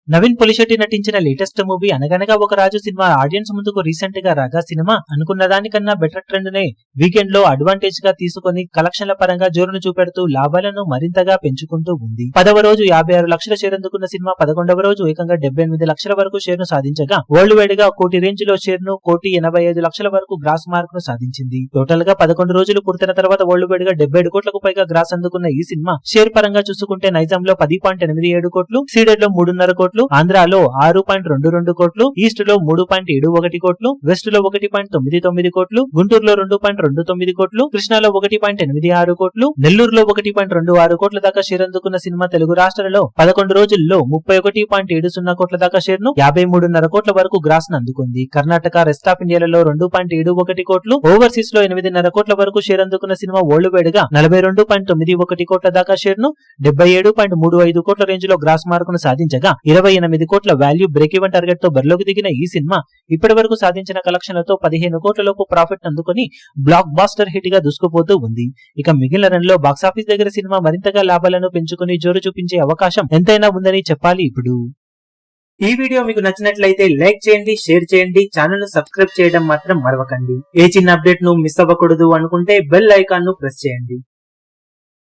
నవీన్ పొలిశెట్టి నటించిన latest movie అనగనగా ఒక రాజు సినిమా ఆడియన్స్ ముందుకు రీసెంట్ గా రాగా సినిమా అనుకున్న దానికన్నా బెటర్ ట్రెండ్ నే వీకెండ్ లో అడ్వాంటేజ్ గా తీసుకుని కలెక్షన్ల పరంగా జోరును చూపెడుతూ లాభాలను మరింతగా పెంచుకుంటూ ఉంది. 10వ రోజు 56 లక్షల షేర్ అందుకున్న సినిమా 11వ రోజు ఏకంగా 78 లక్షల వరకు షేర్ ను సాధించగా వరల్డ్ వైడ్ గా కోటి రేంజ్ లో షేర్ ను 1,85 లక్షల వరకు గ్రాస్ మార్క్ ను సాధించింది. టోటల్ గా 11 రోజులు పూర్తయిన తర్వాత వరల్డ్ వైడ్ గా 77 కోట్లకు పైగా గ్రాస్ అందుకున్న ఈ సినిమా షేర్ పరంగా చూసుకుంటే నైజాం లో 10.87 కోట్లు, సీడెడ్ లో 3.5 కోట్లు, ఆంధ్రాలో 6.22 కోట్లు, ఈస్ట్ లో 3.71 కోట్లు, వెస్ట్ లో 1.99 కోట్లు, గుంటూరులో 2.29 కోట్లు, కృష్ణాలో 1.86 కోట్లు, నెల్లూరులో 1.26 కోట్ల దాకా షేర్ అందుకున్న సినిమా తెలుగు రాష్ట్రాలలో 11 రోజుల్లో 31.70 కోట్ల దాకా షేర్ ను 53.5 కోట్ల వరకు గ్రాస్ ను అందుకుంది. కర్ణాటక, రెస్ట్ ఆఫ్ ఇండియాలలో 2.71 కోట్లు, ఓవర్సీస్ లో 8.5 కోట్ల వరకు షేర్ అందుకున్న సినిమా వరల్డ్ వైడ్ గా 42.91 కోట్ల దాకా షేర్ ను 77.35 కోట్ల రేంజ్ లో గ్రాస్ మార్క్ ను సాధించగా 28 కోట్ల వాల్యూ బ్రేక్ ఈవెన్ టార్గెట్ తో బరిలోకి దిగిన ఈ సినిమా ఇప్పటి వరకు సాధించిన కలెక్షన్లతో 15 కోట్ల లోపు ప్రాఫిట్ అందుకుని బ్లాక్ బాస్టర్ హిట్ గా దూసుకుపోతూ ఉంది. ఇక మిగిలిన రన్ లో బాక్సాఫీస్ దగ్గర సినిమా మరింతగా లాభాలను పెంచుకుని జోరు చూపించే అవకాశం ఎంతైనా ఉందని చెప్పాలి. ఇప్పుడు ఈ వీడియో మీకు నచ్చినట్లయితే లైక్ చేయండి, షేర్ చేయండి, ఛానల్ ను సబ్స్క్రైబ్ చేయడం మాత్రం మరవకండి. ఏ చిన్న అప్డేట్ ను మిస్ అవ్వకూడదు అనుకుంటే బెల్ ఐకాన్ ను ప్రెస్ చేయండి.